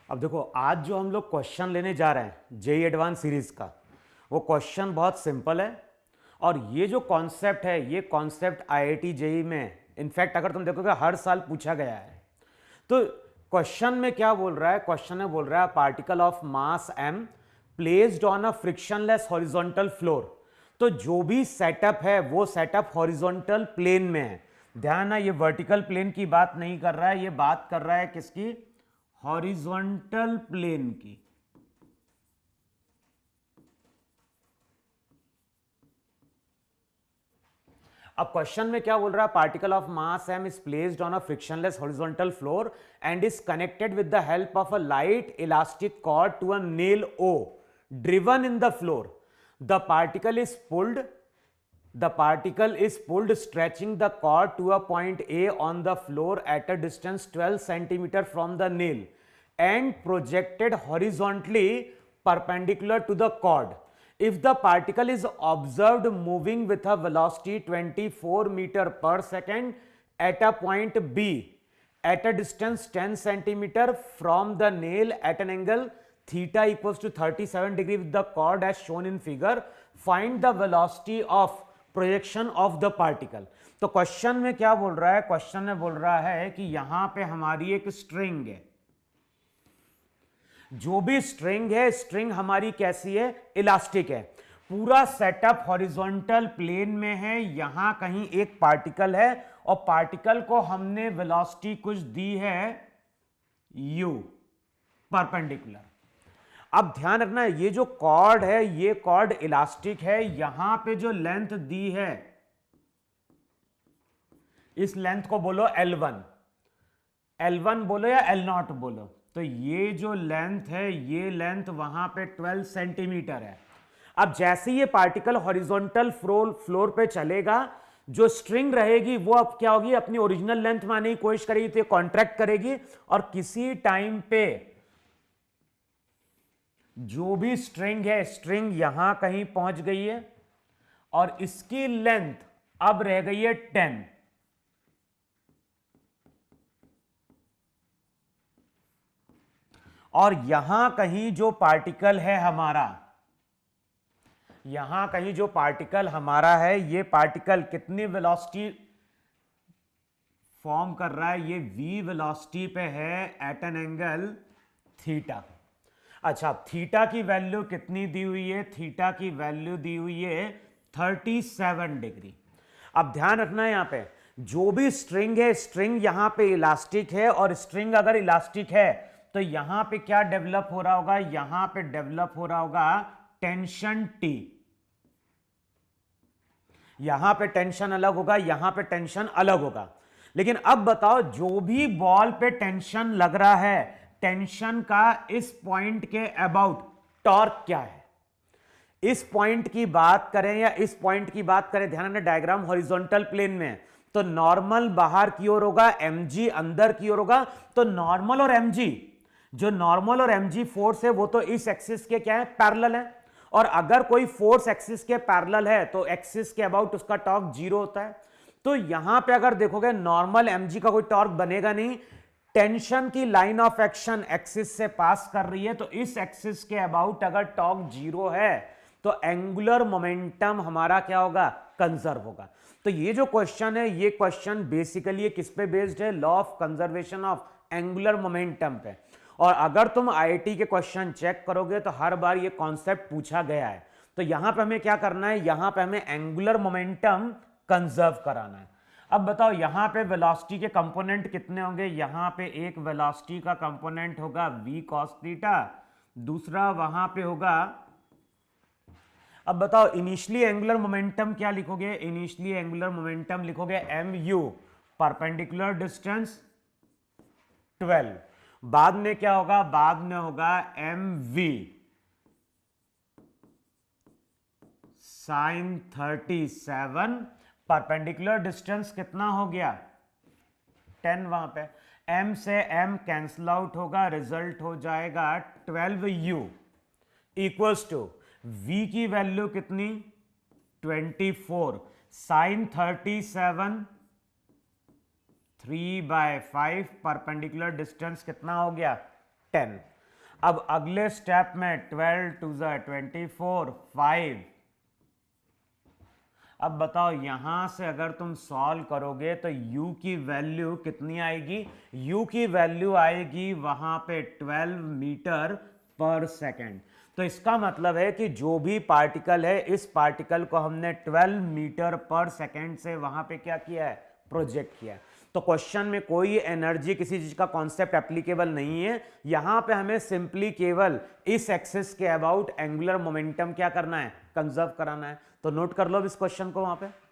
अब देखो, आज जो हम लोग क्वेश्चन लेने जा रहे हैं जेई एडवांस सीरीज का, वो क्वेश्चन बहुत सिंपल है। और ये जो कॉन्सेप्ट है, ये कॉन्सेप्ट आईआईटी जेई में इनफैक्ट अगर तुम देखोगे हर साल पूछा गया है। तो क्वेश्चन में क्या बोल रहा है? क्वेश्चन में बोल रहा है particle of mass m placed on a frictionless horizontal floor. तो जो भी सेटअप है वो सेटअप हॉरिजॉन्टल प्लेन में है। ध्यान है, ये वर्टिकल प्लेन की बात नहीं कर रहा है, ये बात कर रहा है किसकी? हॉरिजॉन्टल प्लेन की। अब क्वेश्चन में क्या बोल रहा है? Particle of mass m is placed on a frictionless horizontal floor and is connected with the help of a light elastic cord to a nail O driven in the floor. The particle is pulled stretching the cord to a point A on the floor at a distance 12 centimeter from the nail and projected horizontally perpendicular to the cord. If the particle is observed moving with a velocity 24 meter per second at a point B at a distance 10 centimeter from the nail at an angle theta equals to 37 degree with the cord as shown in figure, find the velocity of projection of the particle. तो question में क्या बोल रहा है? Question में बोल रहा है कि यहां पे हमारी एक स्ट्रिंग है। जो भी स्ट्रिंग है, स्ट्रिंग हमारी कैसी है? इलास्टिक है। पूरा सेटअप हॉरिजॉन्टल प्लेन में है। यहां कहीं एक पार्टिकल है और पार्टिकल को हमने वेलोसिटी कुछ दी है u परपेंडिकुलर। अब ध्यान रखना, ये जो कॉर्ड है ये कॉर्ड इलास्टिक है। यहां पे जो लेंथ दी है इस लेंथ को बोलो L1, L1 बोलो या L0 बोलो। तो ये जो लेंथ है, ये लेंथ वहां पे 12 सेंटीमीटर है। अब जैसे ये पार्टिकल हॉरिजॉन्टल फ्लोर पे चलेगा, जो स्ट्रिंग रहेगी वो अब क्या होगी? अपनी ओरिजिनल लेंथ में आने की कोशिश करेगी, तो ये कॉन्ट्रैक्ट करेगी और किसी टाइम पे जो भी स्ट्रिंग है, स्ट्रिंग यहां कहीं पहुंच गई है और इसकी लेंथ अब रह गई है 10। और यहां कहीं जो पार्टिकल है हमारा, यहां कहीं जो पार्टिकल हमारा है, ये पार्टिकल कितनी वेलोसिटी फॉर्म कर रहा है? ये v वेलोसिटी पे है एट एन एंगल थीटा। अच्छा, थीटा की वैल्यू कितनी दी हुई है? थीटा की वैल्यू दी हुई है 37 डिग्री। अब ध्यान रखना है, यहां पे जो भी स्ट्रिंग है, स्ट्रिंग यहां पे इलास्टिक है और स्ट्रिंग अगर इलास्टिक है तो यहां पे क्या डेवलप हो रहा होगा? यहां पे डेवलप हो रहा होगा टेंशन T। यहां पे टेंशन अलग होगा, यहां पे टेंशन अलग होगा। लेकिन अब बताओ, जो भी बॉल पे टेंशन लग रहा है, टेंशन का इस पॉइंट के अबाउट टॉर्क क्या है? इस पॉइंट की बात करें या इस पॉइंट की बात करें, ध्यान रखना डायग्राम हॉरिजॉन्टल प्लेन में, तो नॉर्मल बाहर की ओर होगा, mg अंदर की ओर होगा। तो नॉर्मल और mg, जो नॉर्मल और mg फोर्स है वो तो इस एक्सिस के क्या है? पैरेलल है। और अगर कोई फोर्स एक्सिस के पैरेलल है तो एक्सिस के अबाउट उसका टॉर्क 0 होता है। तो यहां पे अगर देखोगे नॉर्मल mg का कोई टॉर्क बनेगा नहीं। टेंशन की लाइन ऑफ एक्शन एक्सिस से पास कर रही है, तो इस एक्सिस के अबाउट अगर टॉर्क 0 है तो एंगुलर मोमेंटम हमारा क्या होगा? कंजर्व होगा। तो ये जो क्वेश्चन है, ये क्वेश्चन बेसिकली किस पे बेस्ड है? Law of conservation of angular momentum पे। और अगर तुम आईआईटी के क्वेश्चन चेक करोगे तो हर बार ये कॉन्सेप्ट पूछा गया है। तो यहां पे हमें क्या करना है? यहां पे हमें एंगुलर मोमेंटम कंजर्व कराना है। अब बताओ, यहां पे वेलोसिटी के कंपोनेंट कितने होंगे? यहां पे एक वेलोसिटी का कंपोनेंट होगा v cos थीटा, दूसरा वहां पे होगा। अब बताओ, इनिशियली एंगुलर मोमेंटम क्या लिखोगे? इनिशियली एंगुलर मोमेंटम लिखोगे mu, परपेंडिकुलर डिस्टेंस 12। बाद में क्या होगा? बाद में होगा mv sin 37। परपेंडिकुलर डिस्टेंस कितना हो गया? 10। वहां पे m से m कैंसल आउट होगा, रिजल्ट हो जाएगा 12u इक्वल्स टू v की वैल्यू कितनी? 24 sin 37 3/5। परपेंडिकुलर डिस्टेंस कितना हो गया? 10। अब अगले स्टेप में 12 टू ज़ 24 5। अब बताओ यहां से अगर तुम सॉल्व करोगे तो u की वैल्यू कितनी आएगी? u की वैल्यू आएगी वहां पे 12 मीटर पर सेकेंड। तो इसका मतलब है कि जो भी पार्टिकल है, इस पार्टिकल को हमने 12 मीटर पर सेकेंड से वहां पे क्या किया है? प्रोजेक्ट किया है। तो क्वेश्चन में कोई एनर्जी किसी चीज का कॉन्सेप्ट एप्लीकेबल नहीं है। यहां पे हमें सिंपली केवल इस एक्सिस के अबाउट एंगुलर मोमेंटम क्या करना है? कंजर्व कराना है। तो नोट कर लो इस क्वेश्चन को वहां पे।